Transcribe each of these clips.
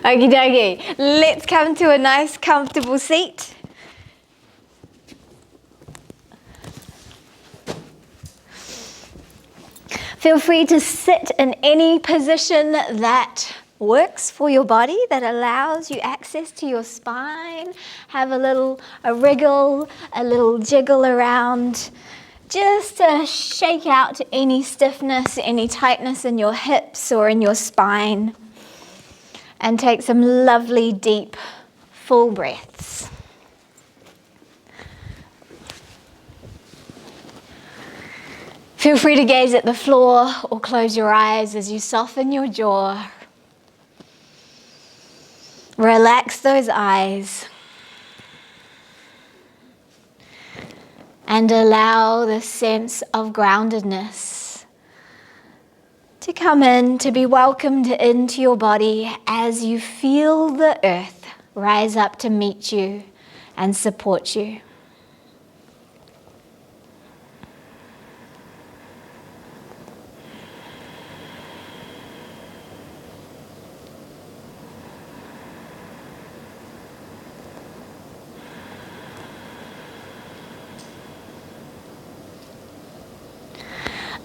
Okie dokie. Let's come to a nice comfortable seat. Feel free to sit in any position that works for your body, that allows you access to your spine. Have a wriggle, a little jiggle around, just to shake out any stiffness, any tightness in your hips or in your spine. And take some lovely, deep, full breaths. Feel free to gaze at the floor or close your eyes as you soften your jaw. Relax those eyes. And allow the sense of groundedness to come in, to be welcomed into your body as you feel the earth rise up to meet you and support you.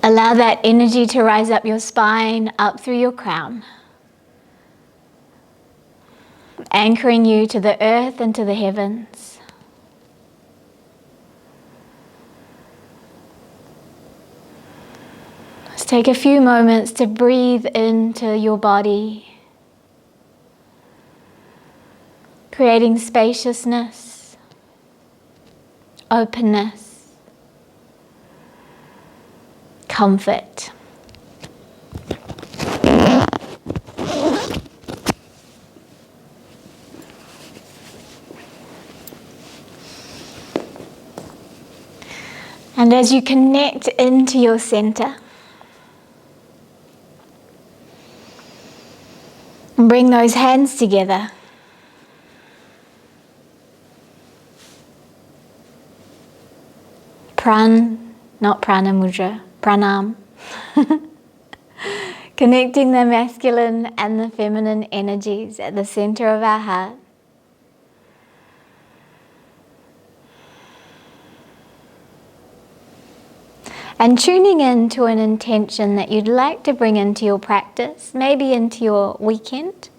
Allow that energy to rise up your spine, up through your crown, anchoring you to the earth and to the heavens. Let's take a few moments to breathe into your body, creating spaciousness, openness, comfort. And as you connect into your center, bring those hands together. Not prana mudra, pranam. Connecting the masculine and the feminine energies at the center of our heart. And tuning in to an intention that you'd like to bring into your practice, maybe into your weekend.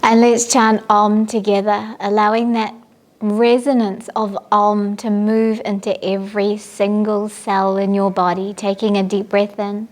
And let's chant Om together, allowing that resonance of Om to move into every single cell in your body. Taking a deep breath in.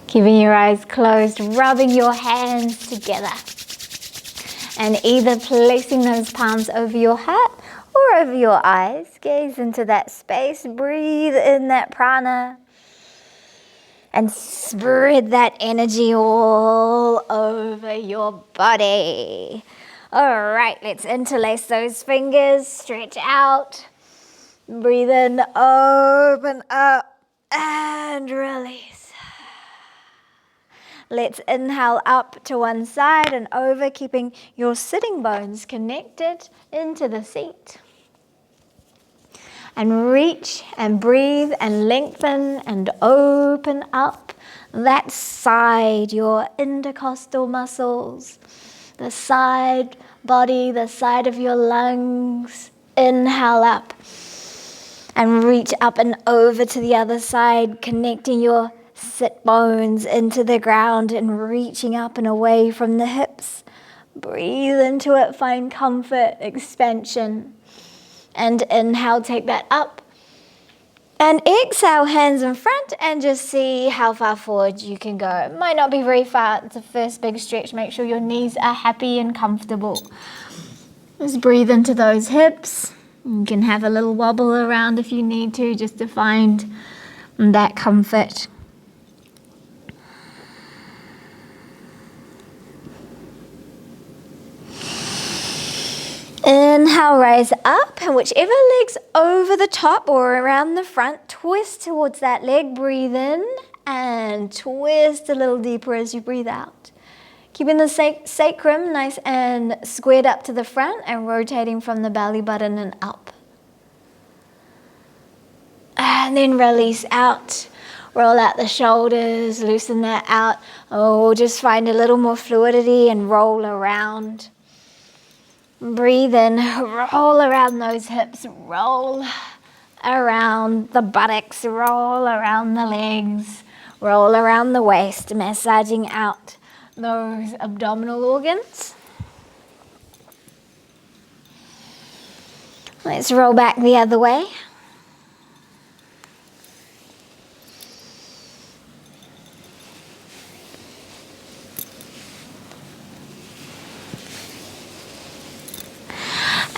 Keeping your eyes closed, rubbing your hands together. And either placing those palms over your heart or over your eyes. Gaze into that space, breathe in that prana. And spread that energy all over your body. All right, let's interlace those fingers, stretch out. Breathe in, open up, and release. Let's inhale up to one side and over, keeping your sitting bones connected into the seat. And reach and breathe and lengthen and open up that side, your intercostal muscles, the side body, the side of your lungs. Inhale up and reach up and over to the other side, connecting your sit bones into the ground and reaching up and away from the hips. Breathe into it, find comfort, expansion. And inhale, take that up. And exhale, hands in front, and just see how far forward you can go. It might not be very far. It's the first big stretch. Make sure your knees are happy and comfortable. Just breathe into those hips. You can have a little wobble around if you need to, just to find that comfort. Inhale, raise up, and whichever leg's over the top or around the front, twist towards that leg. Breathe in and twist a little deeper as you breathe out. Keeping the sacrum nice and squared up to the front and rotating from the belly button and up. And then release out. Roll out the shoulders, loosen that out. Oh, just find a little more fluidity and roll around. Breathe in, roll around those hips, roll around the buttocks, roll around the legs, roll around the waist, massaging out those abdominal organs. Let's roll back the other way.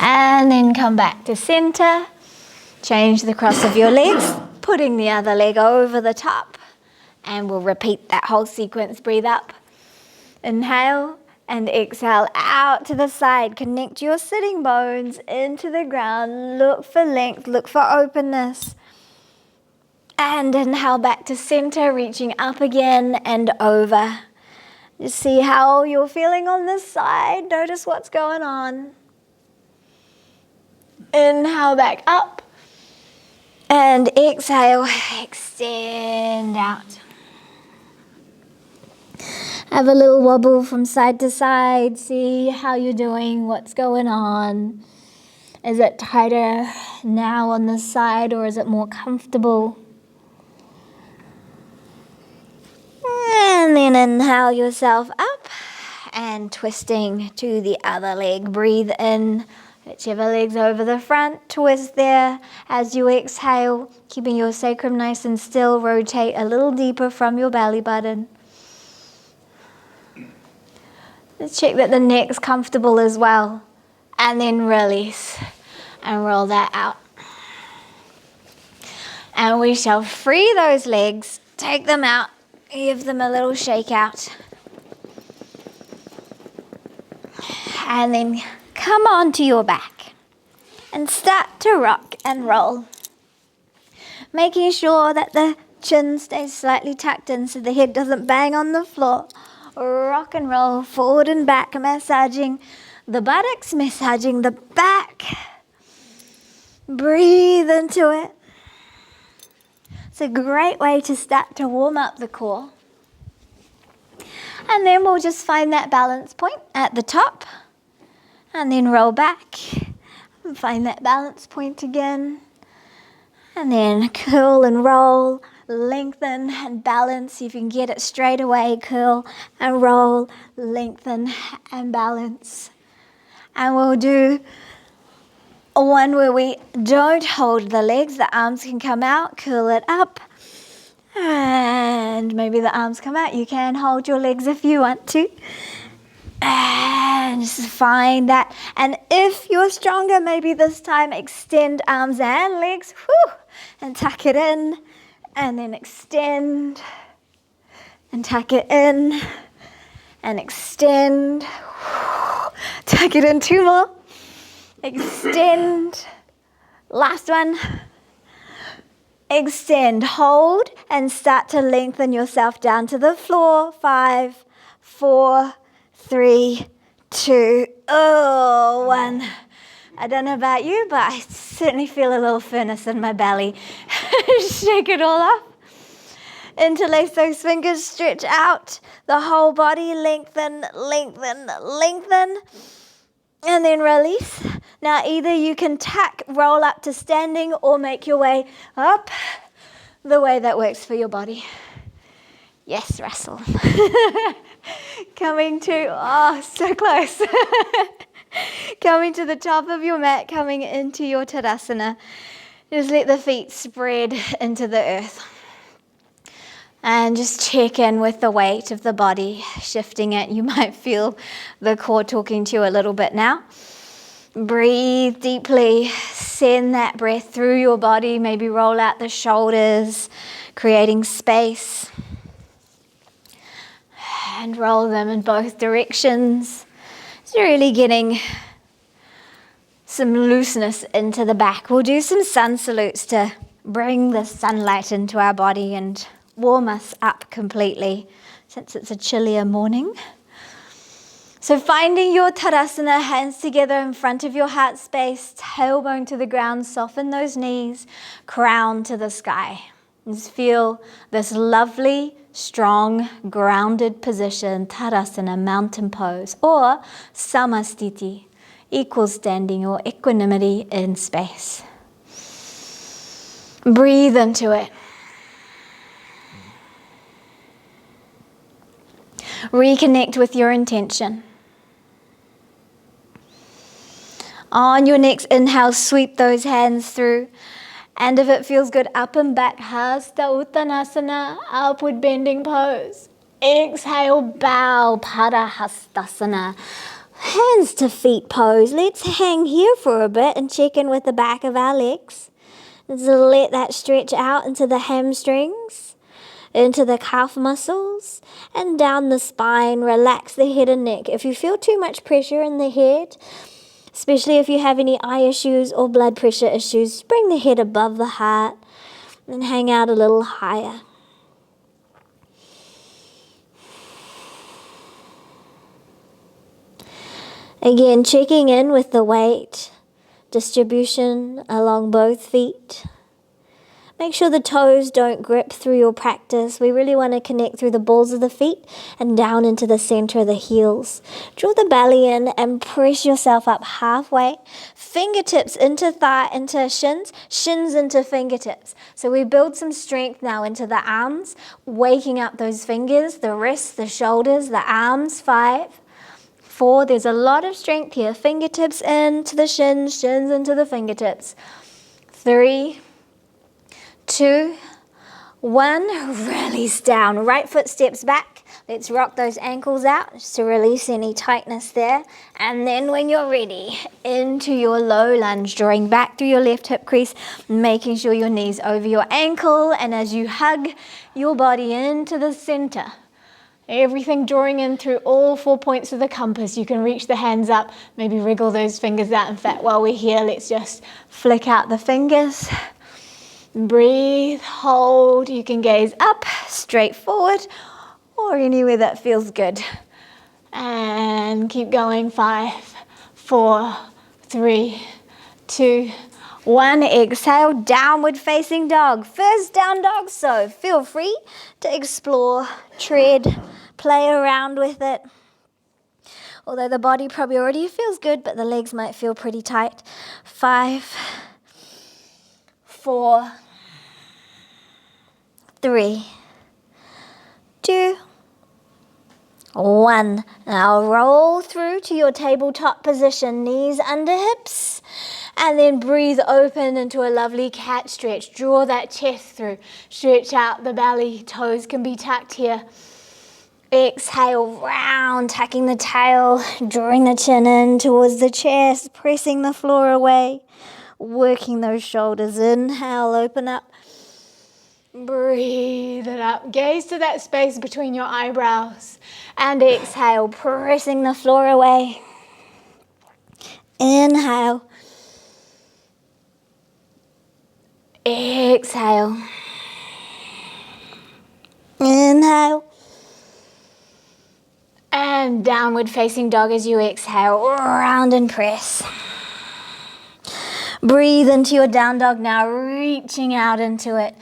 And then come back to center. Change the cross of your legs, putting the other leg over the top. And we'll repeat that whole sequence. Breathe up. Inhale and exhale out to the side. Connect your sitting bones into the ground. Look for length, look for openness. And inhale back to center, reaching up again and over. Just see how you're feeling on this side. Notice what's going on. Inhale back up. And exhale, extend out. Have a little wobble from side to side. See how you're doing, what's going on. Is it tighter now on this side or is it more comfortable? And then inhale yourself up and twisting to the other leg. Breathe in, whichever leg's over the front, twist there as you exhale, keeping your sacrum nice and still. Rotate a little deeper from your belly button. Let's check that the neck's comfortable as well. And then release and roll that out. And we shall free those legs, take them out, give them a little shake out. And then come onto your back and start to rock and roll. Making sure that the chin stays slightly tucked in so the head doesn't bang on the floor. Rock and roll, forward and back, massaging the buttocks, massaging the back. Breathe into it. It's a great way to start to warm up the core. And then we'll just find that balance point at the top. And then roll back. And find that balance point again. And then curl and roll. Lengthen and balance. If you can get it straight away, curl and roll, lengthen and balance. And we'll do one where we don't hold the legs. The arms can come out, curl it up. And maybe the arms come out. You can hold your legs if you want to. And just find that. And if you're stronger, maybe this time extend arms and legs. Whew, and tuck it in. And then extend, and tuck it in, and extend, tuck it in, 2 more, extend, last one, extend, hold, and start to lengthen yourself down to the floor. 5, 4, 3, 2, 1. I don't know about you, but I certainly feel a little firmness in my belly. Shake it all off. Interlace those fingers, stretch out the whole body, lengthen, lengthen, lengthen, and then release. Now either you can tuck, roll up to standing, or make your way up the way that works for your body. Yes, Russell. Coming to, oh, so close. Coming to the top of your mat, coming into your Tadasana. Just let the feet spread into the earth. And just check in with the weight of the body, shifting it. You might feel the core talking to you a little bit now. Breathe deeply. Send that breath through your body. Maybe roll out the shoulders, creating space. And roll them in both directions. So really getting some looseness into the back. We'll do some sun salutes to bring the sunlight into our body and warm us up completely since it's a chillier morning. So finding your Tadasana, hands together in front of your heart space, tailbone to the ground, soften those knees, crown to the sky. Just feel this lovely, strong, grounded position, Tadasana, mountain pose, or Samastiti, equal standing or equanimity in space. Breathe into it. Reconnect with your intention. On your next inhale, sweep those hands through. And if it feels good, up and back, Hasta Uttanasana, upward bending pose. Exhale, bow, Padahastasana. Hands to feet pose. Let's hang here for a bit and check in with the back of our legs. So let that stretch out into the hamstrings, into the calf muscles, and down the spine. Relax the head and neck. If you feel too much pressure in the head, especially if you have any eye issues or blood pressure issues, bring the head above the heart and hang out a little higher. Again, checking in with the weight distribution along both feet. Make sure the toes don't grip through your practice. We really want to connect through the balls of the feet and down into the center of the heels. Draw the belly in and press yourself up halfway. Fingertips into shins, shins into fingertips. So we build some strength now into the arms, waking up those fingers, the wrists, the shoulders, the arms. 5, 4, there's a lot of strength here. Fingertips into the shins, shins into the fingertips. 3, 2, 1, release down. Right foot steps back. Let's rock those ankles out just to release any tightness there. And then when you're ready, into your low lunge, drawing back through your left hip crease, making sure your knees over your ankle. And as you hug your body into the center, everything drawing in through all 4 points of the compass. You can reach the hands up, maybe wriggle those fingers out. In fact, while we're here, let's just flick out the fingers. Breathe, hold. You can gaze up, straight forward, or anywhere that feels good. And keep going. 5, 4, 3, 2, 1. Exhale, downward facing dog. First down dog, so feel free to explore, tread, play around with it. Although the body probably already feels good, but the legs might feel pretty tight. 5, 4, 3, 2, 1. Now roll through to your tabletop position, knees under hips, and then breathe open into a lovely cat stretch. Draw that chest through, stretch out the belly, toes can be tucked here. Exhale, round, tucking the tail, drawing the chin in towards the chest, pressing the floor away, working those shoulders. Inhale, open up. Breathe it up. Gaze to that space between your eyebrows. And exhale, pressing the floor away. Inhale. Exhale. Inhale. And downward facing dog as you exhale. Round and press. Breathe into your down dog now, reaching out into it.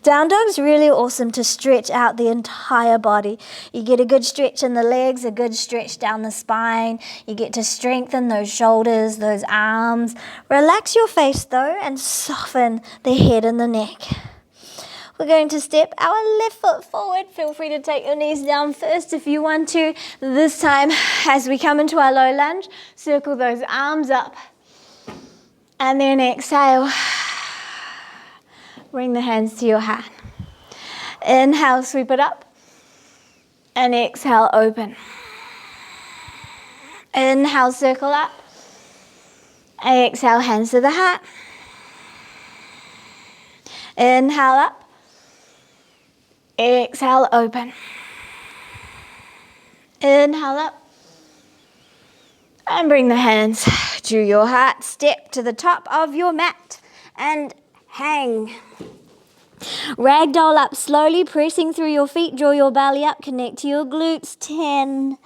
Down dog's really awesome to stretch out the entire body. You get a good stretch in the legs, a good stretch down the spine. You get to strengthen those shoulders, those arms. Relax your face though and soften the head and the neck. We're going to step our left foot forward. Feel free to take your knees down first if you want to. This time, as we come into our low lunge, circle those arms up. And then exhale. Bring the hands to your heart. Inhale, sweep it up. And exhale, open. Inhale, circle up. Exhale, hands to the heart. Inhale up. Exhale, open. Inhale up. And bring the hands to your heart. Step to the top of your mat and hang. Ragdoll up slowly, pressing through your feet. Draw your belly up, connect to your glutes. 10,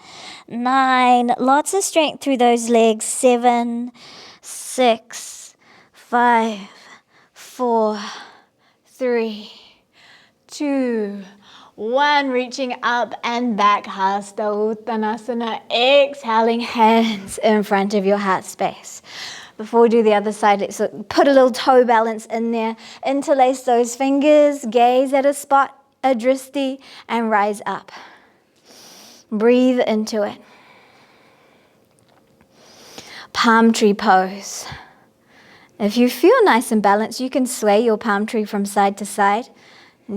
9, lots of strength through those legs. 7, 6, 5, 4, 3, 2, 1. Reaching up and back, Hasta Uttanasana. Exhaling, hands in front of your heart space. Before we do the other side, let's put a little toe balance in there. Interlace those fingers, gaze at a spot, a dristi, and rise up. Breathe into it. Palm tree pose. If you feel nice and balanced, you can sway your palm tree from side to side,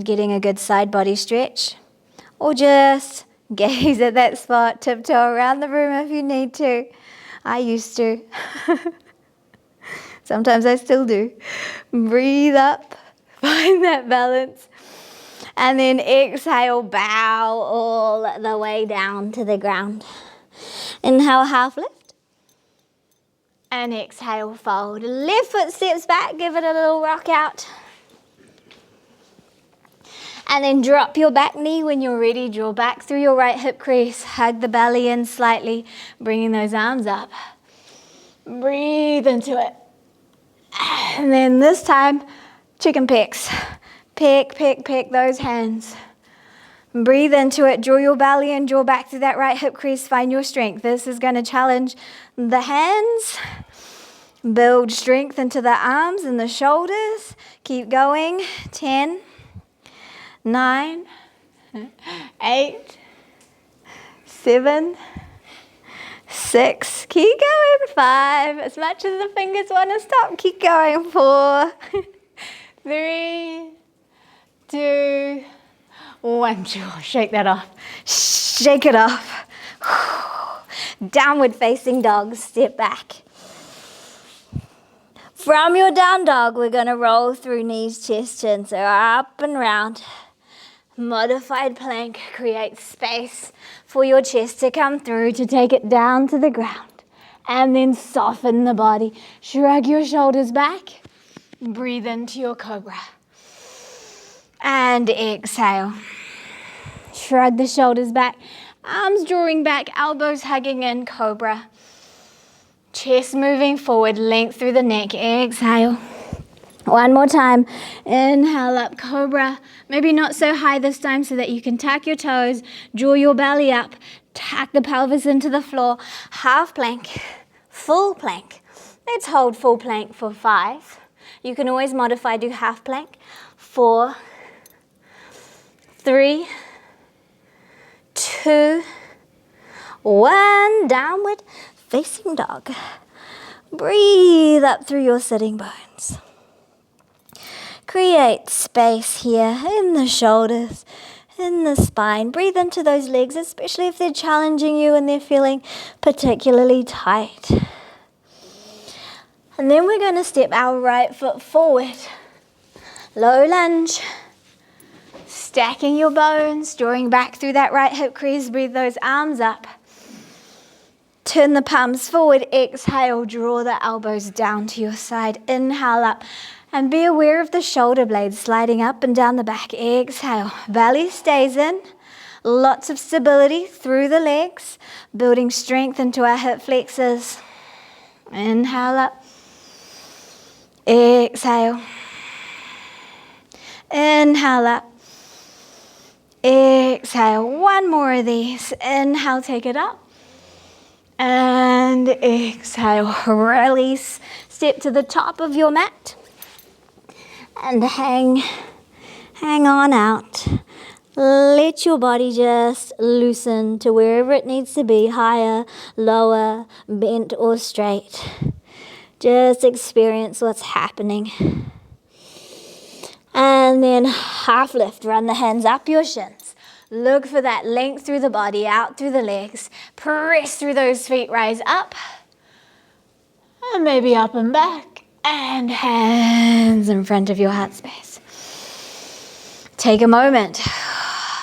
getting a good side body stretch. Or just gaze at that spot, tiptoe around the room if you need to. I used to. Sometimes I still do. Breathe up, find that balance. And then exhale, bow all the way down to the ground. Inhale, half lift. And exhale, fold. Left foot steps back, give it a little rock out. And then drop your back knee when you're ready. Draw back through your right hip crease. Hug the belly in slightly, bringing those arms up. Breathe into it. And then this time, chicken pecks. Peck those hands. Breathe into it. Draw your belly in. Draw back through that right hip crease. Find your strength. This is going to challenge the hands. Build strength into the arms and the shoulders. Keep going. 10, 9, 8, 7, 6, keep going. 5, as much as the fingers want to stop, keep going. 4, 3, 2, 1. Shake that off. Shake it off. Downward facing dog, step back. From your down dog, we're going to roll through knees, chest, chin, so up and round. Modified plank creates space for your chest to come through, to take it down to the ground. And then soften the body. Shrug your shoulders back. Breathe into your cobra. And exhale. Shrug the shoulders back. Arms drawing back, elbows hugging in, cobra. Chest moving forward, length through the neck. Exhale. One more time. Inhale up, cobra. Maybe not so high this time so that you can tuck your toes, draw your belly up, tuck the pelvis into the floor. Half plank, full plank. Let's hold full plank for 5. You can always modify, do half plank. 4, 3, 2, 1. Downward facing dog. Breathe up through your sitting bones. Create space here in the shoulders, in the spine. Breathe into those legs, especially if they're challenging you and they're feeling particularly tight. And then we're going to step our right foot forward. Low lunge. Stacking your bones, drawing back through that right hip crease. Breathe those arms up. Turn the palms forward. Exhale, draw the elbows down to your side. Inhale up. And be aware of the shoulder blades sliding up and down the back. Exhale. Belly stays in. Lots of stability through the legs. Building strength into our hip flexors. Inhale up. Exhale. Inhale up. Exhale. One more of these. Inhale, take it up. And exhale. Release. Step to the top of your mat. And hang on out. Let your body just loosen to wherever it needs to be, higher, lower, bent or straight. Just experience what's happening. And then half lift, run the hands up your shins. Look for that length through the body, out through the legs. Press through those feet, rise up. And maybe up and back. And hands in front of your heart space. Take a moment.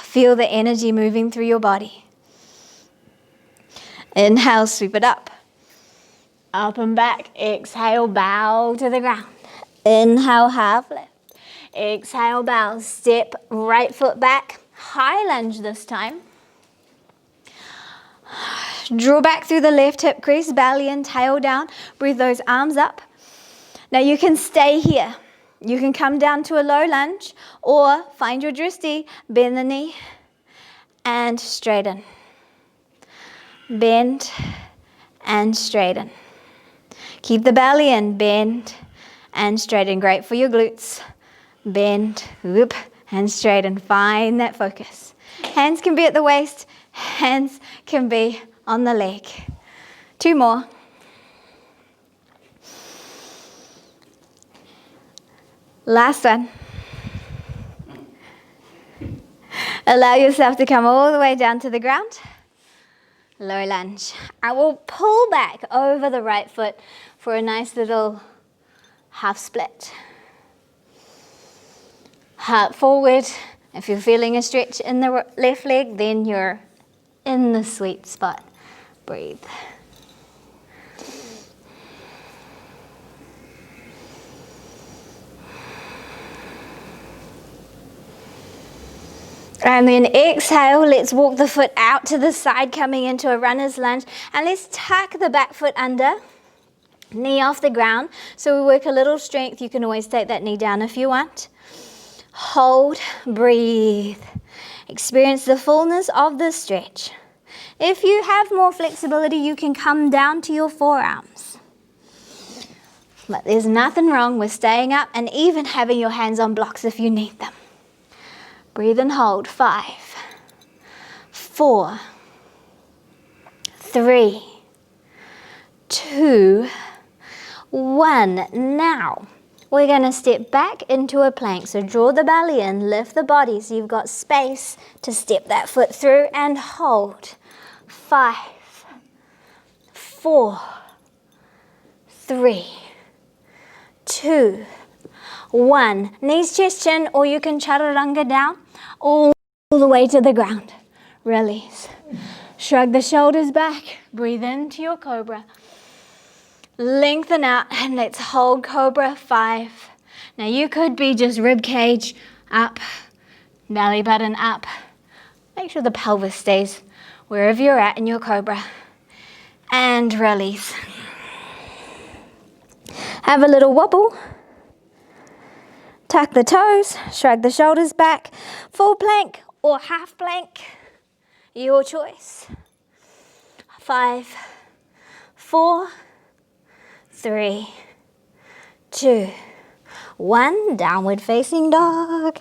Feel the energy moving through your body. Inhale, sweep it up. Up and back. Exhale, bow to the ground. Inhale, half lift. Exhale, bow. Step right foot back. High lunge this time. Draw back through the left hip crease, belly and tail down. Breathe those arms up. Now you can stay here. You can come down to a low lunge or find your drishti, bend the knee and straighten. Bend and straighten. Keep the belly in, bend and straighten. Great for your glutes. Bend, whoop, and straighten. Find that focus. Hands can be at the waist, hands can be on the leg. 2 more. Last one. Allow yourself to come all the way down to the ground. Low lunge. I will pull back over the right foot for a nice little half split. Heart forward. If you're feeling a stretch in the left leg, then you're in the sweet spot. Breathe. And then exhale, let's walk the foot out to the side, coming into a runner's lunge. And let's tuck the back foot under, knee off the ground. So we work a little strength. You can always take that knee down if you want. Hold, breathe. Experience the fullness of the stretch. If you have more flexibility, you can come down to your forearms. But there's nothing wrong with staying up and even having your hands on blocks if you need them. Breathe and hold. 5, 4, 3, 2, 1. Now, we're going to step back into a plank. So draw the belly in, lift the body so you've got space to step that foot through and hold. 5, 4, 3, 2, 1. Knees, chest, chin, or you can chaturanga down all the way to the ground. Release. Shrug the shoulders back. Breathe into your cobra. Lengthen out and let's hold cobra. 5. Now you could be just rib cage up, belly button up. Make sure the pelvis stays wherever you're at in your cobra. And release. Have a little wobble. Tuck the toes, shrug the shoulders back. Full plank or half plank, your choice. 5, 4, 3, 2, 1. Downward facing dog.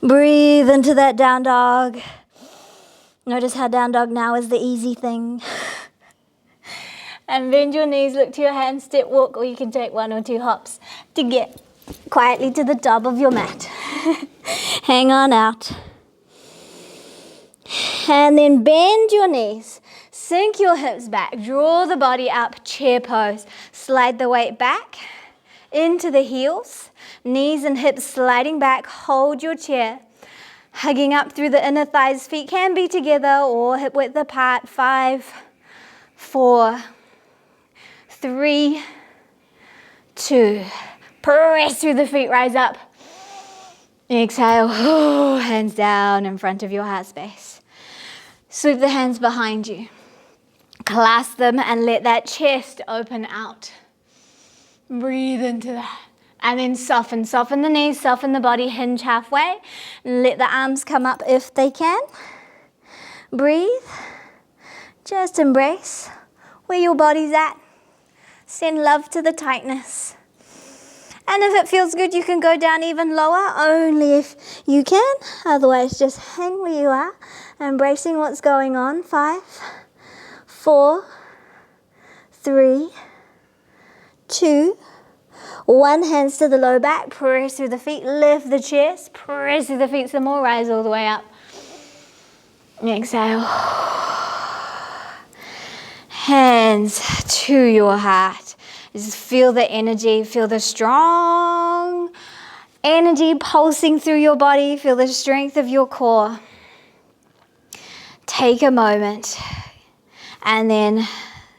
Breathe into that down dog. Notice how down dog now is the easy thing. And bend your knees, look to your hands, step walk, or you can take 1 or 2 hops to get quietly to the top of your mat. Hang on out. And then bend your knees. Sink your hips back. Draw the body up. Chair pose. Slide the weight back into the heels. Knees and hips sliding back. Hold your chair. Hugging up through the inner thighs. Feet can be together or hip width apart. 5, 4, 3, 2. Press through the feet, rise up. Exhale, hands down in front of your heart space. Sweep the hands behind you. Clasp them and let that chest open out. Breathe into that. And then soften the knees, soften the body, hinge halfway. Let the arms come up if they can. Breathe. Just embrace where your body's at. Send love to the tightness. And if it feels good, you can go down even lower, only if you can. Otherwise, just hang where you are, embracing what's going on. 5, 4, 3, 2, 1. Hands to the low back, press through the feet, lift the chest, press through the feet some more, rise all the way up. Exhale. Hands to your heart. Just feel the energy, feel the strong energy pulsing through your body, feel the strength of your core. Take a moment and then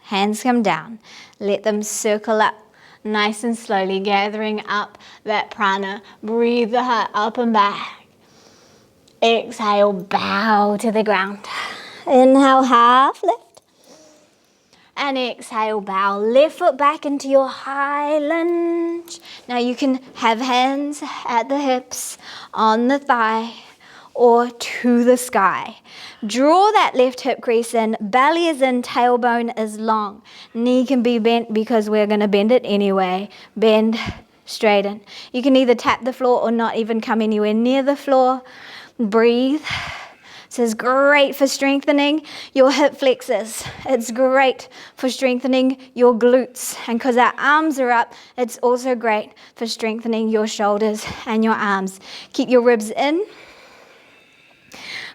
hands come down. Let them circle up nice and slowly, gathering up that prana. Breathe the heart up and back. Exhale, bow to the ground. Inhale, half lift. And exhale, bow. Left foot back into your high lunge. Now you can have hands at the hips, on the thigh, or to the sky. Draw that left hip crease in. Belly is in, tailbone is long. Knee can be bent because we're going to bend it anyway. Bend, straighten. You can either tap the floor or not even come anywhere near the floor. Breathe. This is great for strengthening your hip flexors. It's great for strengthening your glutes. And because our arms are up, it's also great for strengthening your shoulders and your arms. Keep your ribs in.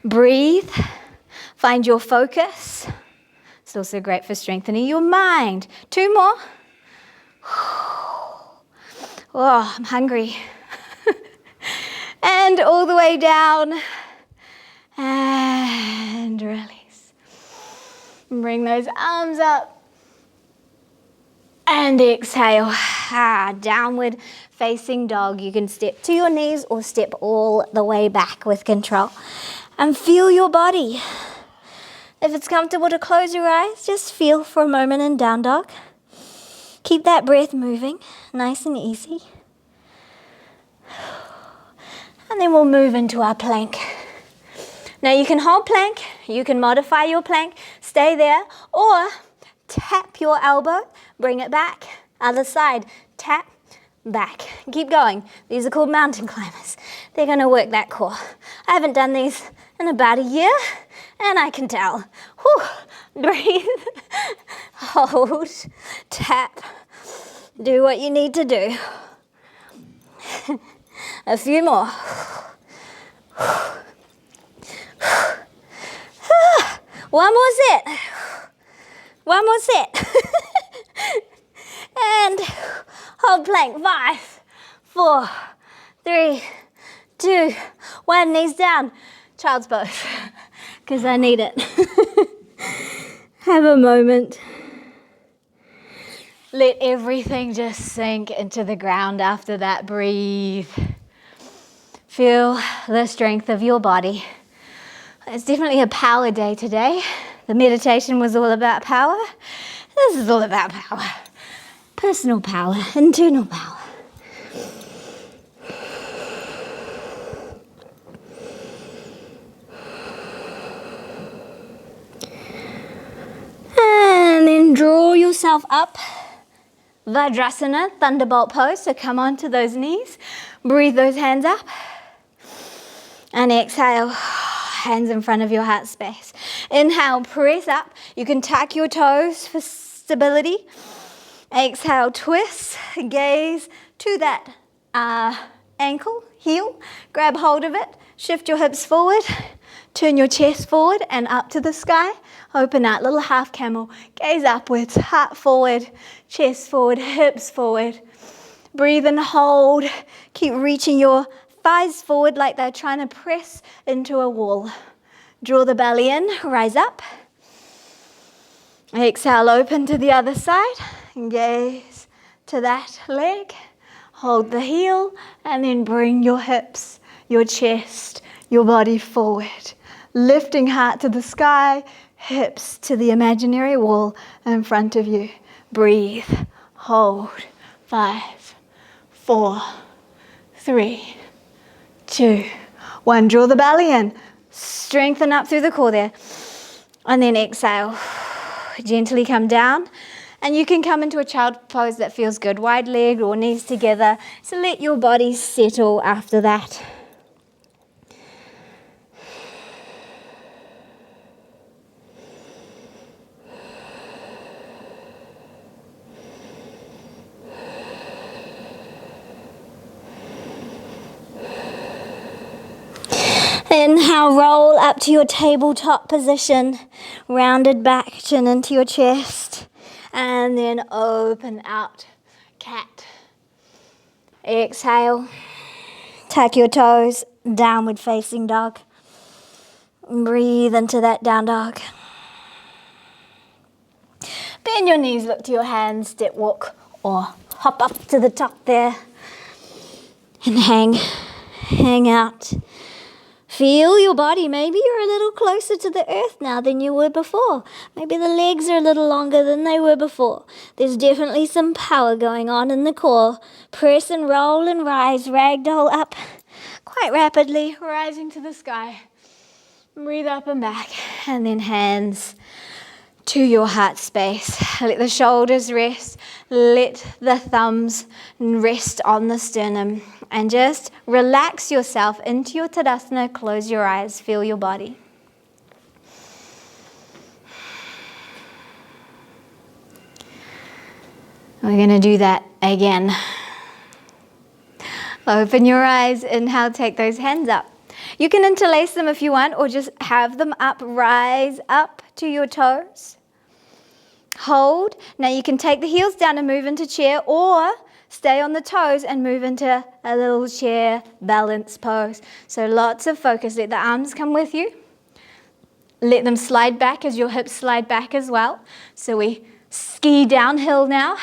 Breathe. Find your focus. It's also great for strengthening your mind. 2 more. Oh, I'm hungry. And all the way down. And release. Bring those arms up. And exhale. Downward facing dog. You can step to your knees or step all the way back with control. And feel your body. If it's comfortable to close your eyes, just feel for a moment in down dog. Keep that breath moving, nice and easy. And then we'll move into our plank. Now you can hold plank, you can modify your plank, stay there, or tap your elbow, bring it back, other side, tap, back. Keep going. These are called mountain climbers. They're going to work that core. I haven't done these in about a year, and I can tell. Whew. Breathe, hold, tap, do what you need to do. A few more. One more set. One more set. And hold plank. 5, 4, 3, 2, 1. Knees down. Child's pose. Because I need it. Have a moment. Let everything just sink into the ground after that. Breathe. Feel the strength of your body. It's definitely a power day today. The meditation was all about power. This is all about power. Personal power, internal power. And then draw yourself up. Vajrasana, thunderbolt pose. So come onto those knees. Breathe those hands up. And exhale. Hands in front of your heart space. Inhale, press up. You can tuck your toes for stability. Exhale, twist, gaze to that ankle, heel. Grab hold of it. Shift your hips forward. Turn your chest forward and up to the sky. Open out, little half camel. Gaze upwards, heart forward, chest forward, hips forward. Breathe and hold. Keep reaching your thighs forward like they're trying to press into a wall. Draw the belly in, rise up. Exhale, open to the other side. Gaze to that leg. Hold the heel and then bring your hips, your chest, your body forward. Lifting heart to the sky, hips to the imaginary wall in front of you. Breathe, hold. 5, 4, 3, 2, 1. Draw the belly in. Strengthen up through the core there. And then exhale. Gently come down. And you can come into a child pose that feels good. Wide leg or knees together. So let your body settle after that. Inhale, roll up to your tabletop position, rounded back, chin into your chest, and then open out, cat. Exhale, tuck your toes, downward facing dog. Breathe into that down dog. Bend your knees, look to your hands, step walk, or hop up to the top there, and hang out. Feel your body. Maybe you're a little closer to the earth now than you were before. Maybe the legs are a little longer than they were before. There's definitely some power going on in the core. Press and roll and rise. Ragdoll up quite rapidly, rising to the sky. Breathe up and back. And then hands to your heart space. Let the shoulders rest. Let the thumbs rest on the sternum. And just relax yourself into your Tadasana. Close your eyes. Feel your body. We're going to do that again. Open your eyes. Inhale, take those hands up. You can interlace them if you want, or just have them up. Rise up to your toes. Hold. Now you can take the heels down and move into chair, or stay on the toes and move into a little chair balance pose. So lots of focus. Let the arms come with you. Let them slide back as your hips slide back as well. So we ski downhill now.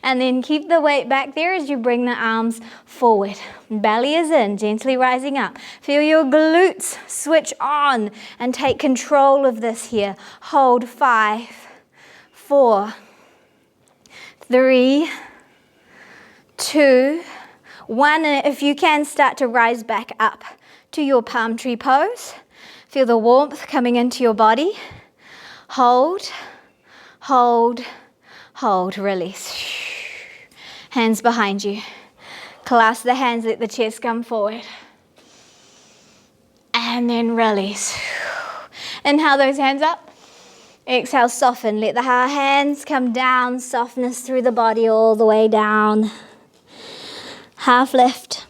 And then keep the weight back there as you bring the arms forward. Belly is in, gently rising up. Feel your glutes switch on and take control of this here. Hold 5, 4, 3, 2, 1. And if you can, start to rise back up to your palm tree pose. Feel the warmth coming into your body. Hold, hold, hold, release. Hands behind you. Clasp the hands, let the chest come forward. And then release. Inhale those hands up. Exhale, soften. Let the hands come down. Softness through the body all the way down. Half lift.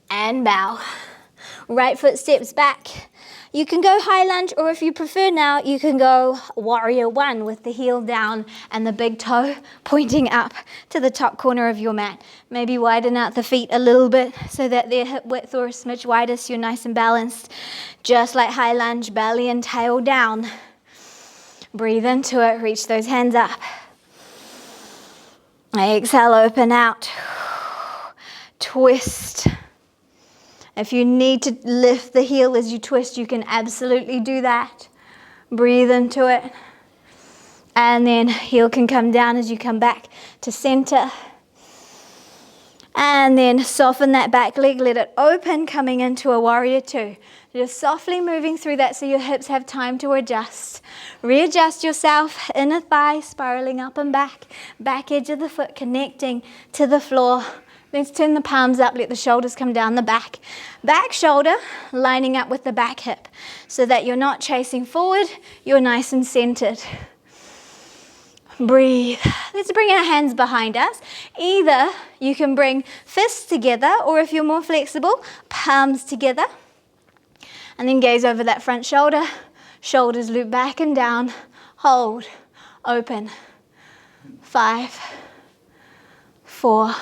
And bow. Right foot steps back. You can go high lunge, or if you prefer now, you can go warrior one with the heel down and the big toe pointing up to the top corner of your mat. Maybe widen out the feet a little bit so that they're hip width or a smidge wider so you're nice and balanced. Just like high lunge, belly and tail down. Breathe into it, reach those hands up. Exhale, open out. Twist. If you need to lift the heel as you twist, you can absolutely do that. Breathe into it. And then heel can come down as you come back to center. And then soften that back leg, let it open, coming into a warrior two. Just softly moving through that so your hips have time to adjust. Readjust yourself, inner thigh spiraling up and back. Back edge of the foot connecting to the floor. Let's turn the palms up, let the shoulders come down the back. Back shoulder lining up with the back hip so that you're not chasing forward, you're nice and centered. Breathe. Let's bring our hands behind us. Either you can bring fists together, or if you're more flexible, palms together. And then gaze over that front shoulder. Shoulders loop back and down. Hold. Open. 5, 4.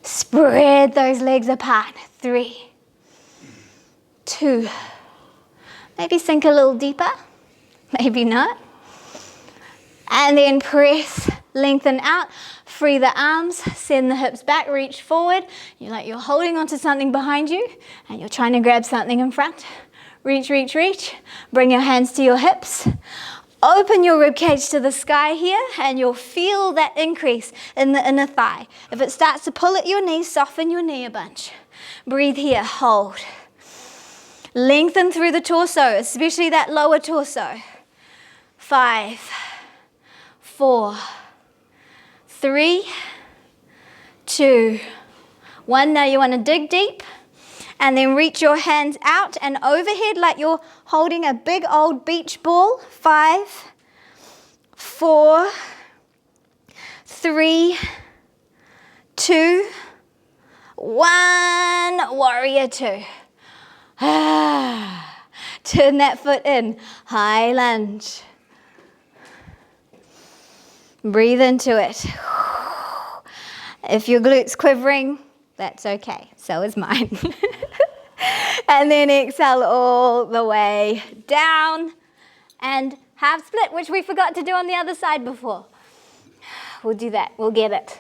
Spread those legs apart. 3, 2. Maybe sink a little deeper. Maybe not. And then press, lengthen out. Free the arms, send the hips back, reach forward. You're holding onto something behind you and you're trying to grab something in front. Reach, reach, reach. Bring your hands to your hips. Open your ribcage to the sky here, and you'll feel that increase in the inner thigh. If it starts to pull at your knee, soften your knee a bunch. Breathe here, hold. Lengthen through the torso, especially that lower torso. 5, 4, 3, 2, 1. Now you want to dig deep. And then reach your hands out and overhead like you're holding a big old beach ball. 5, 4, 3, 2, 1. Warrior 2. Turn that foot in. High lunge. Breathe into it. If your glute's quivering, that's okay. So is mine. And then exhale all the way down. And half split, which we forgot to do on the other side before. We'll do that. We'll get it.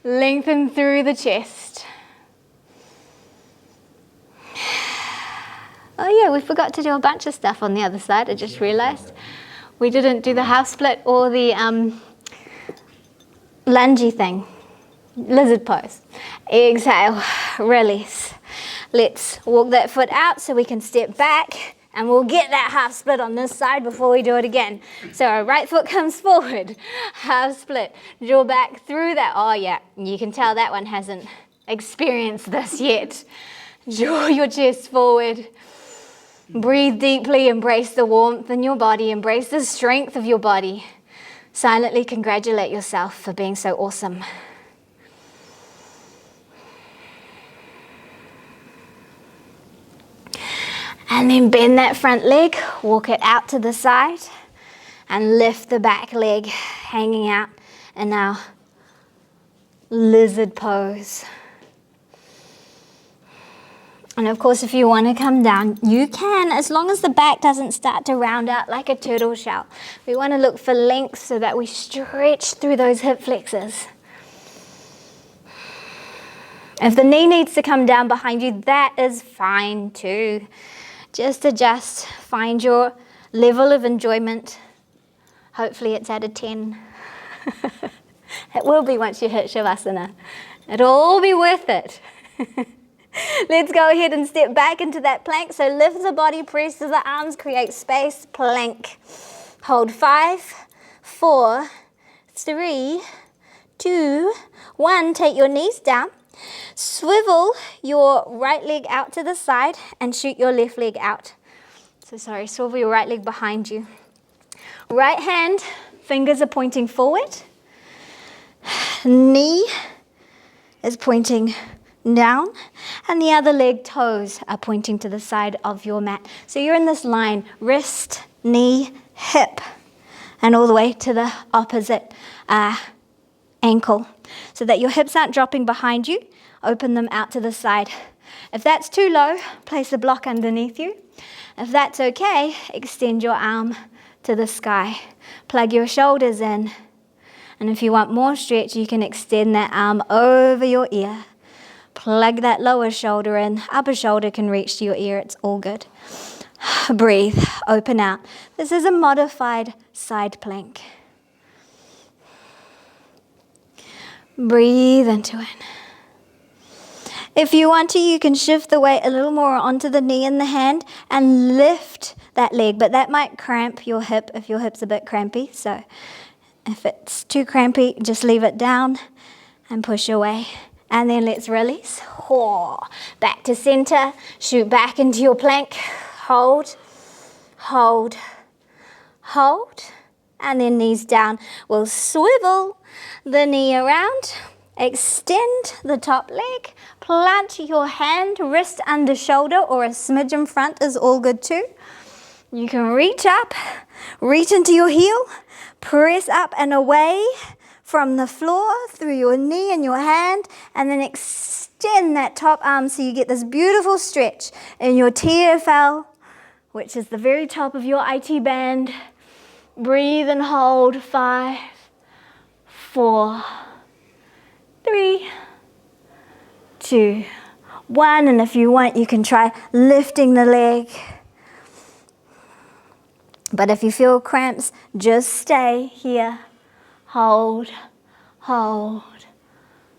Lengthen through the chest. Oh yeah, we forgot to do a bunch of stuff on the other side. I just realized. We didn't do the half split or the lungy thing. Lizard pose. Exhale, release. Let's walk that foot out so we can step back, and we'll get that half split on this side before we do it again. So our right foot comes forward, half split, draw back through that. Oh yeah, you can tell that one hasn't experienced this yet. Draw your chest forward. Breathe deeply, embrace the warmth in your body, embrace the strength of your body. Silently congratulate yourself for being so awesome. And then bend that front leg, walk it out to the side, and lift the back leg hanging out in our lizard pose. And of course, if you want to come down, you can, as long as the back doesn't start to round out like a turtle shell. We want to look for length so that we stretch through those hip flexors. If the knee needs to come down behind you, that is fine too. Just adjust, find your level of enjoyment. Hopefully it's at a 10. It will be once you hit Shavasana. It'll all be worth it. Let's go ahead and step back into that plank. So lift the body, press to the arms, create space, plank. Hold 5, 4, 3, 2, 1. Take your knees down. Swivel your right leg out to the side and shoot your left leg out. Swivel your right leg behind you. Right hand, fingers are pointing forward. Knee is pointing down, and the other leg toes are pointing to the side of your mat. So you're in this line, wrist, knee, hip, and all the way to the opposite ankle, so that your hips aren't dropping behind you. Open them out to the side. If that's too low, place a block underneath you. If that's okay, extend your arm to the sky. Plug your shoulders in. And if you want more stretch, you can extend that arm over your ear. Plug that lower shoulder in. Upper shoulder can reach to your ear. It's all good. Breathe. Open out. This is a modified side plank. Breathe into it. If you want to, you can shift the weight a little more onto the knee and the hand and lift that leg, but that might cramp your hip if your hip's a bit crampy. So if it's too crampy, just leave it down and push away. And then let's release. Back to center. Shoot back into your plank. Hold, hold, hold. And then knees down. We'll swivel the knee around. Extend the top leg. Plant your hand, wrist under shoulder, or a smidge in front is all good too. You can reach up, reach into your heel, press up and away from the floor through your knee and your hand, and then extend that top arm so you get this beautiful stretch in your TFL, which is the very top of your IT band. Breathe and hold. 5, 4, 3, 2, 1. And if you want, you can try lifting the leg. But if you feel cramps, just stay here. Hold, hold,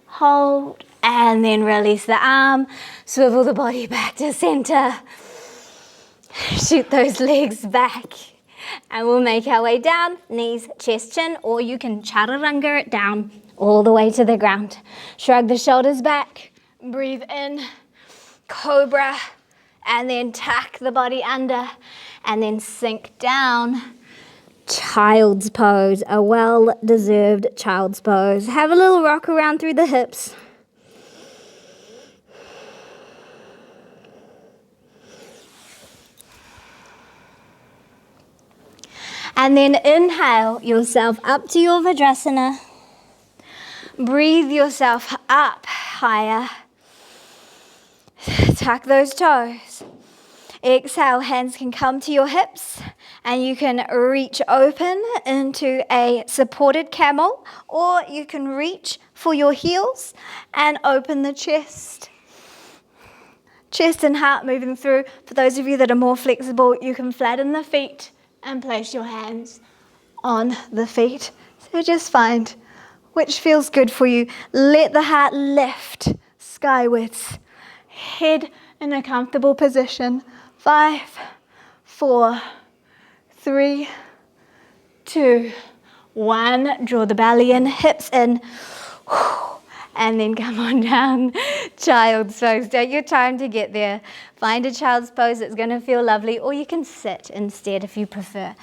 hold, and then release the arm. Swivel the body back to center. Shoot those legs back. And we'll make our way down, knees, chest, chin, or you can chaturanga it down all the way to the ground. Shrug the shoulders back, breathe in, cobra, and then tuck the body under, and then sink down. Child's pose, a well-deserved child's pose. Have a little rock around through the hips. And then inhale yourself up to your Vajrasana. Breathe yourself up higher. Tuck those toes. Exhale, hands can come to your hips and you can reach open into a supported camel, or you can reach for your heels and open the chest. Chest and heart moving through. For those of you that are more flexible, you can flatten the feet and place your hands on the feet. So just find which feels good for you. Let the heart lift skywards. Head in a comfortable position. 5, 4, 3, 2, 1. Draw the belly in, hips in. And then come on down. Child's pose. Take your time to get there. Find a child's pose that's going to feel lovely, or you can sit instead if you prefer.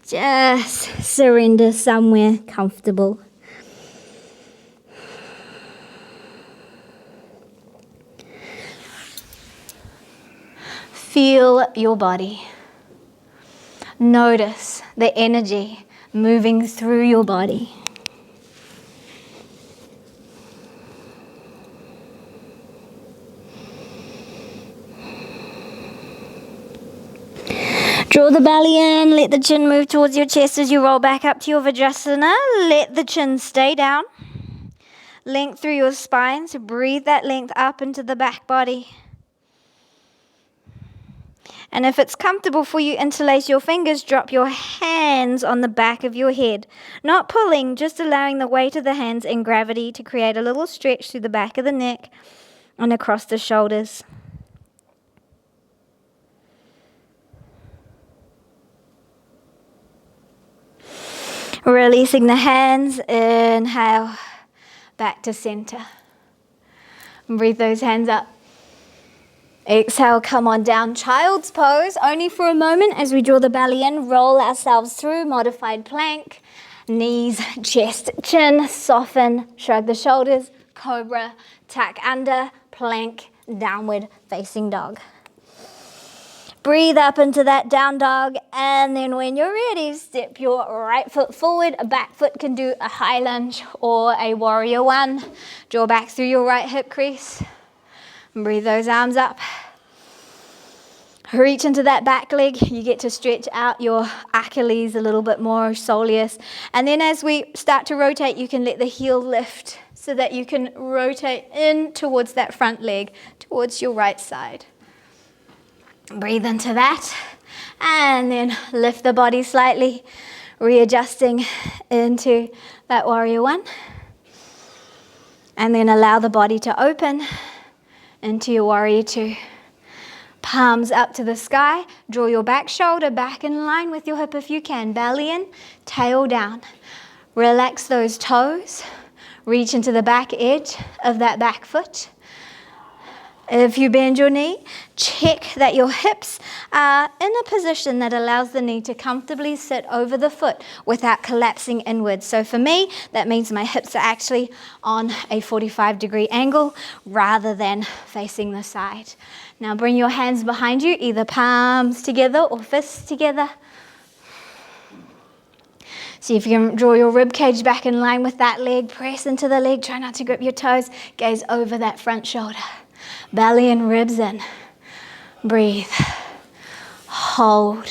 Just surrender somewhere comfortable. Feel your body. Notice the energy moving through your body. Draw the belly in, let the chin move towards your chest as you roll back up to your Vajrasana. Let the chin stay down. Length through your spine, so breathe that length up into the back body. And if it's comfortable for you, interlace your fingers, drop your hands on the back of your head. Not pulling, just allowing the weight of the hands and gravity to create a little stretch through the back of the neck and across the shoulders. Releasing the hands, inhale, back to center. Breathe those hands up. Exhale, come on down, child's pose, only for a moment as we draw the belly in, roll ourselves through, modified plank, knees, chest, chin, soften, shrug the shoulders, cobra, tuck under, plank, downward facing dog. Breathe up into that down dog, and then when you're ready, step your right foot forward. A back foot can do a high lunge or a warrior one. Draw back through your right hip crease. Breathe those arms up. Reach into that back leg. You get to stretch out your Achilles a little bit more, soleus. And then as we start to rotate, you can let the heel lift so that you can rotate in towards that front leg, towards your right side. Breathe into that, and then lift the body slightly, readjusting into that warrior one. And then allow the body to open into your warrior two. Palms up to the sky. Draw your back shoulder back in line with your hip if you can. Belly in, tail down. Relax those toes. Reach into the back edge of that back foot. If you bend your knee, check that your hips are in a position that allows the knee to comfortably sit over the foot without collapsing inwards. So for me, that means my hips are actually on a 45-degree angle rather than facing the side. Now bring your hands behind you, either palms together or fists together. See if you can draw your rib cage back in line with that leg. Press into the leg, try not to grip your toes. Gaze over that front shoulder. Belly and ribs in. Breathe. Hold.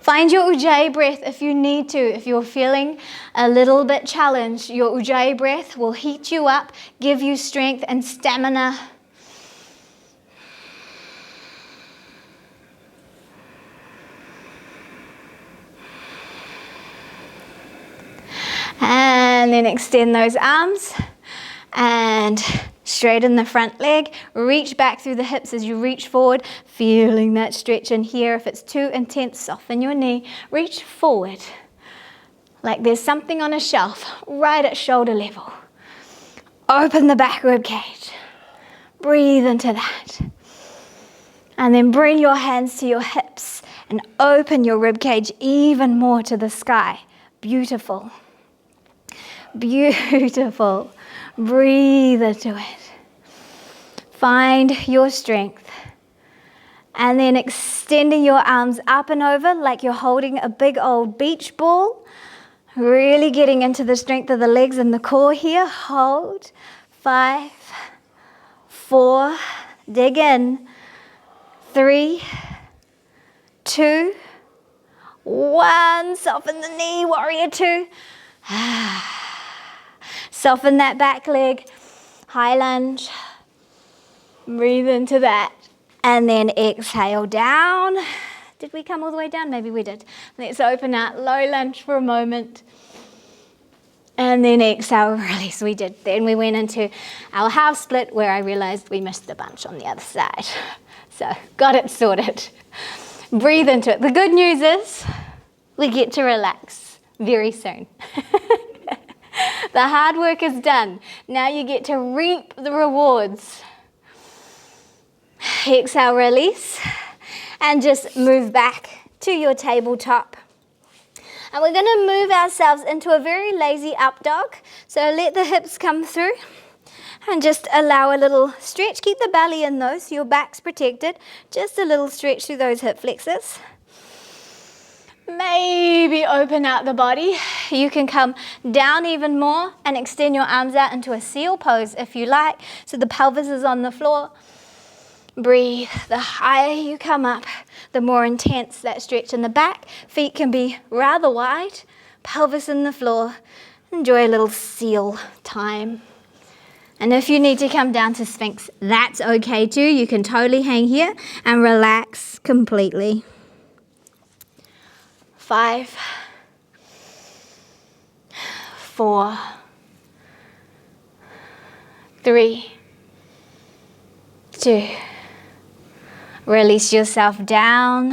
Find your Ujjayi breath if you need to. If you're feeling a little bit challenged, your Ujjayi breath will heat you up, give you strength and stamina. And then extend those arms and straighten the front leg. Reach back through the hips as you reach forward, feeling that stretch in here. If it's too intense, soften your knee. Reach forward like there's something on a shelf right at shoulder level. Open the back rib cage. Breathe into that. And then bring your hands to your hips and open your rib cage even more to the sky. Beautiful. Beautiful. Breathe into it. Find your strength. And then extending your arms up and over like you're holding a big old beach ball. Really getting into the strength of the legs and the core here. Hold. 5, 4, dig in. 3, 2, 1. Soften the knee, warrior 2. Soften that back leg. High lunge. Breathe into that. And then exhale down. Did we come all the way down? Maybe we did. Let's open out low lunge for a moment. And then exhale, release. We did. Then we went into our half split where I realized we missed a bunch on the other side. So got it sorted. Breathe into it. The good news is we get to relax very soon. The hard work is done. Now you get to reap the rewards. Exhale, release. And just move back to your tabletop. And we're going to move ourselves into a very lazy up dog. So let the hips come through and just allow a little stretch. Keep the belly in though, so your back's protected. Just a little stretch through those hip flexors. Maybe open out the body. You can come down even more and extend your arms out into a seal pose if you like. So the pelvis is on the floor. Breathe. The higher you come up, the more intense that stretch in the back. Feet can be rather wide. Pelvis in the floor. Enjoy a little seal time. And if you need to come down to Sphinx, that's okay too. You can totally hang here and relax completely. 5, 4, 3, 2. Release yourself down,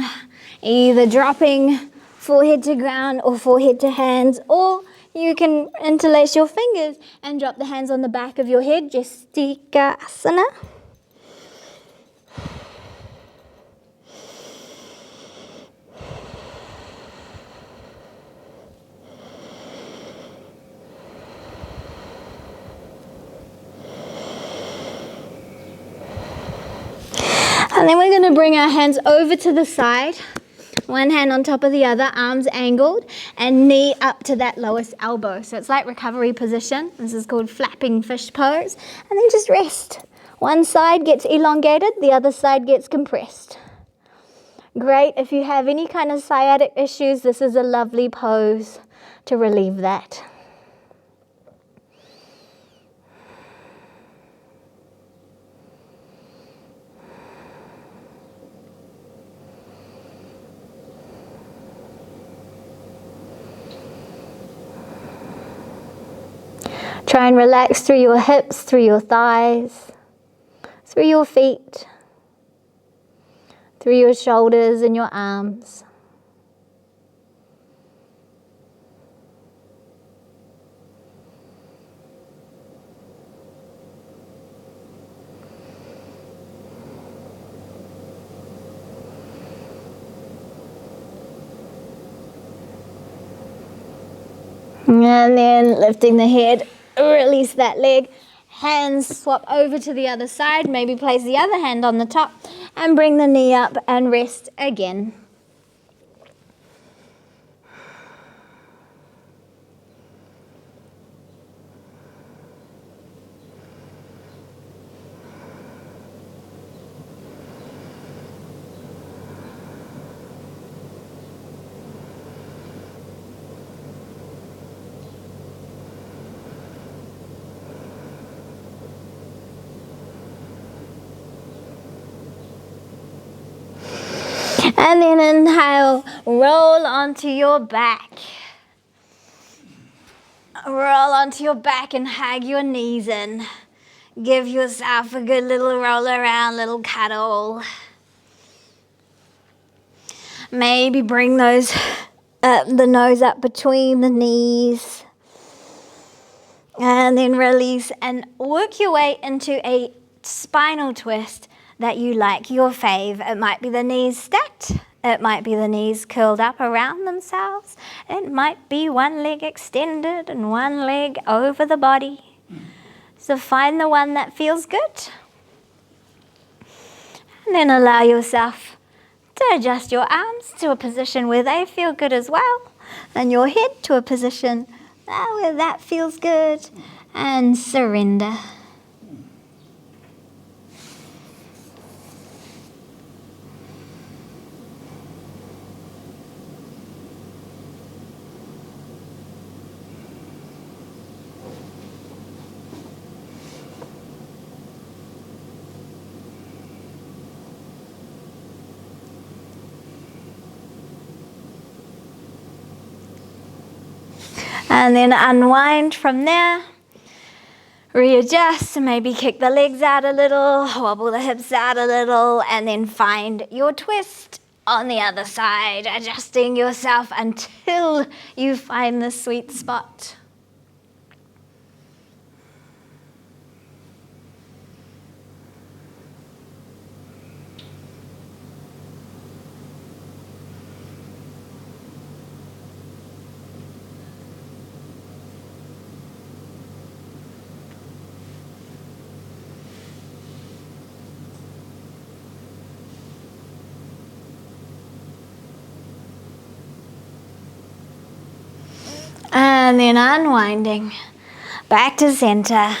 either dropping forehead to ground or forehead to hands, or you can interlace your fingers and drop the hands on the back of your head, Jastikasana. And then we're going to bring our hands over to the side. One hand on top of the other, arms angled, and knee up to that lowest elbow. So it's like recovery position. This is called flapping fish pose. And then just rest. One side gets elongated, the other side gets compressed. Great. If you have any kind of sciatic issues, this is a lovely pose to relieve that. Try and relax through your hips, through your thighs, through your feet, through your shoulders and your arms. And then lifting the head, release that leg, hands swap over to the other side, maybe place the other hand on the top and bring the knee up and rest again. And then inhale, roll onto your back. Roll onto your back and hug your knees in. Give yourself a good little roll around, little cuddle. Maybe bring the nose up between the knees. And then release and work your way into a spinal twist that you like, your fave. It might be the knees stacked. It might be the knees curled up around themselves. It might be one leg extended and one leg over the body. So find the one that feels good. And then allow yourself to adjust your arms to a position where they feel good as well. And your head to a position where that feels good. And surrender. And then unwind from there. Readjust, maybe kick the legs out a little, wobble the hips out a little, and then find your twist on the other side, adjusting yourself until you find the sweet spot. And then unwinding, back to center.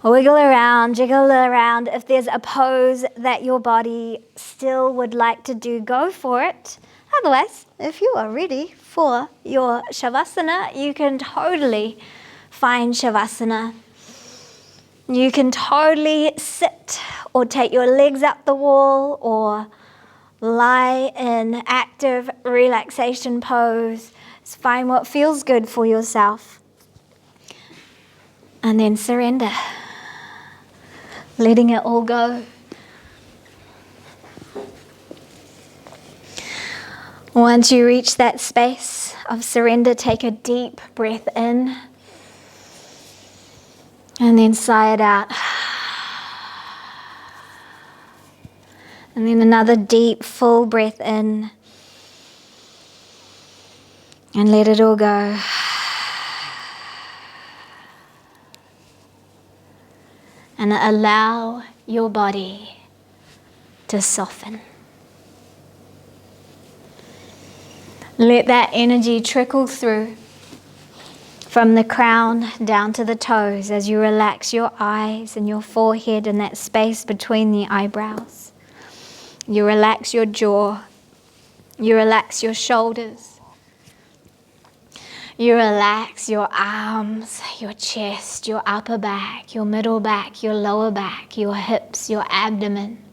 Wiggle around, jiggle around. If there's a pose that your body still would like to do, go for it. Otherwise, if you are ready for your Shavasana, you can totally find Shavasana. You can totally sit or take your legs up the wall or lie in active relaxation pose. Just find what feels good for yourself. And then surrender. Letting it all go. Once you reach that space of surrender, take a deep breath in. And then sigh it out. And then another deep, full breath in. And let it all go. And allow your body to soften. Let that energy trickle through from the crown down to the toes as you relax your eyes and your forehead and that space between the eyebrows. You relax your jaw. You relax your shoulders. You relax your arms, your chest, your upper back, your middle back, your lower back, your hips, your abdomen.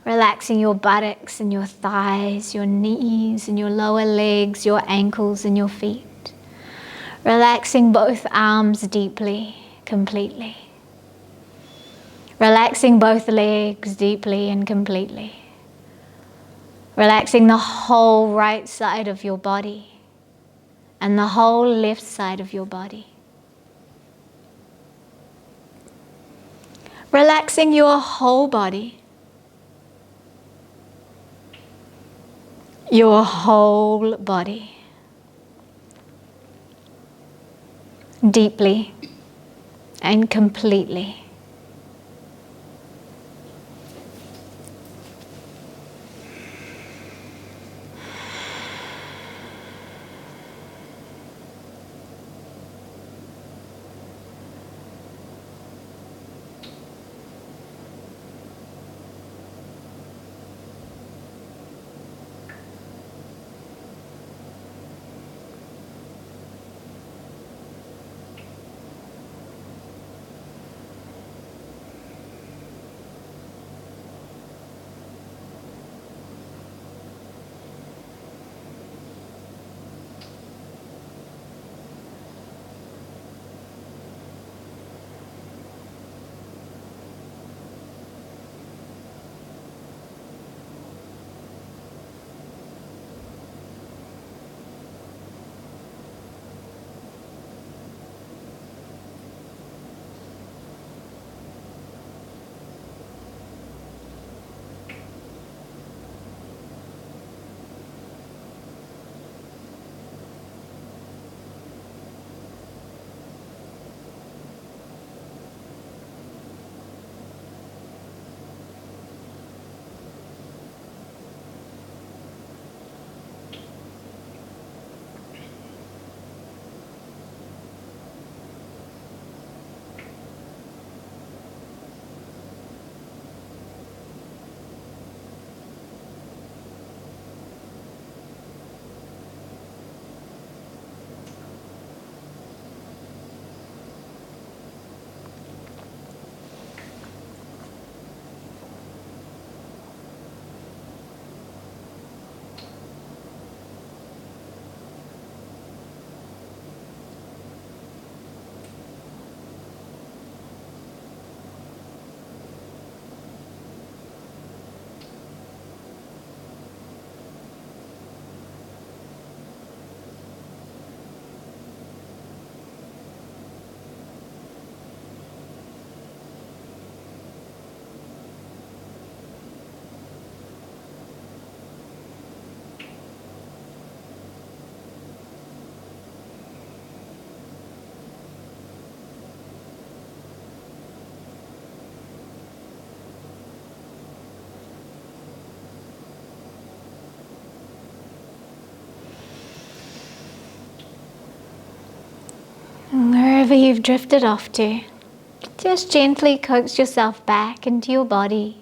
Relaxing your buttocks and your thighs, your knees and your lower legs, your ankles and your feet. Relaxing both arms deeply, completely. Relaxing both legs deeply and completely. Relaxing the whole right side of your body and the whole left side of your body. Relaxing your whole body. Your whole body. Deeply and completely. wherever you've drifted off to, just gently coax yourself back into your body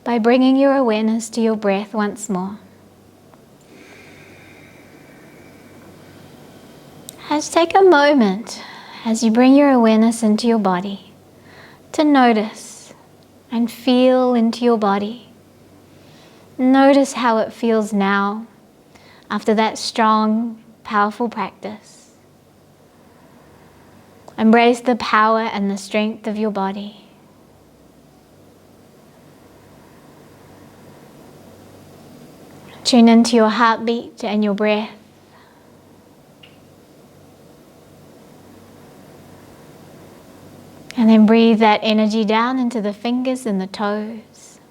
by bringing your awareness to your breath once more. Just take a moment as you bring your awareness into your body to notice and feel into your body. Notice how it feels now after that strong, powerful practice. Embrace the power and the strength of your body. Tune into your heartbeat and your breath. And then breathe that energy down into the fingers and the toes.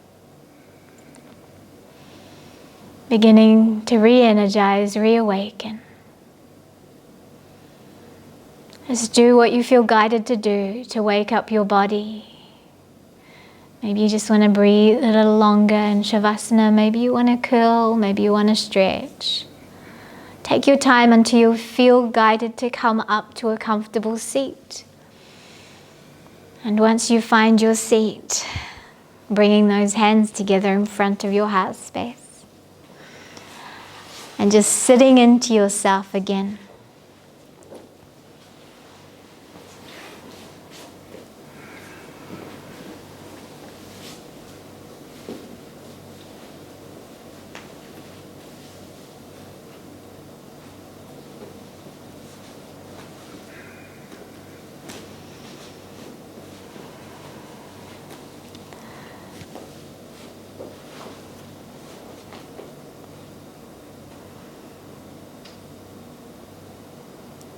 Beginning to re-energize, reawaken. Just do what you feel guided to do to wake up your body. Maybe you just want to breathe a little longer in Shavasana. Maybe you want to curl. Maybe you want to stretch. Take your time until you feel guided to come up to a comfortable seat. And once you find your seat, bringing those hands together in front of your heart space. And just sitting into yourself again.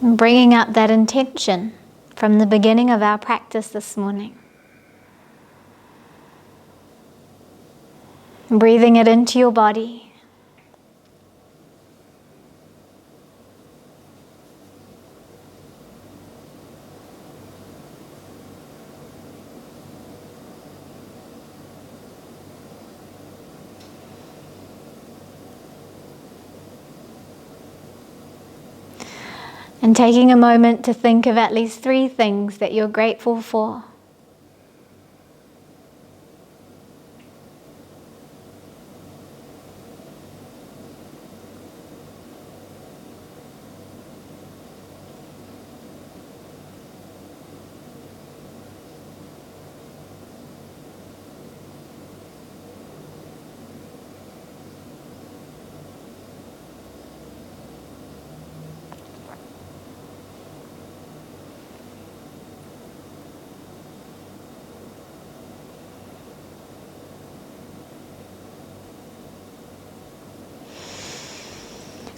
Bringing up that intention from the beginning of our practice this morning. Breathing it into your body. And taking a moment to think of at least 3 things that you're grateful for.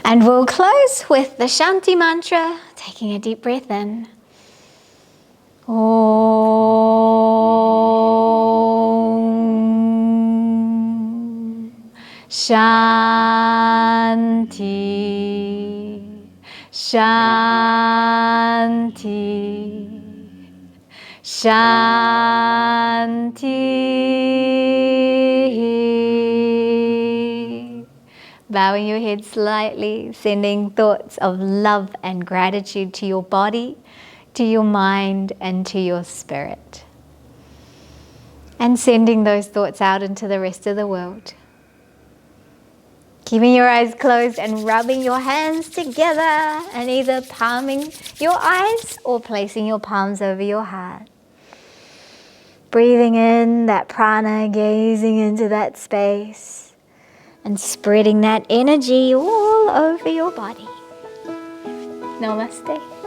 And we'll close with the Shanti mantra, taking a deep breath in. Om Shanti Shanti Shanti. Bowing your head slightly, sending thoughts of love and gratitude to your body, to your mind, and to your spirit. And sending those thoughts out into the rest of the world. Keeping your eyes closed and rubbing your hands together and either palming your eyes or placing your palms over your heart. Breathing in that prana, gazing into that space. And spreading that energy all over your body. Namaste.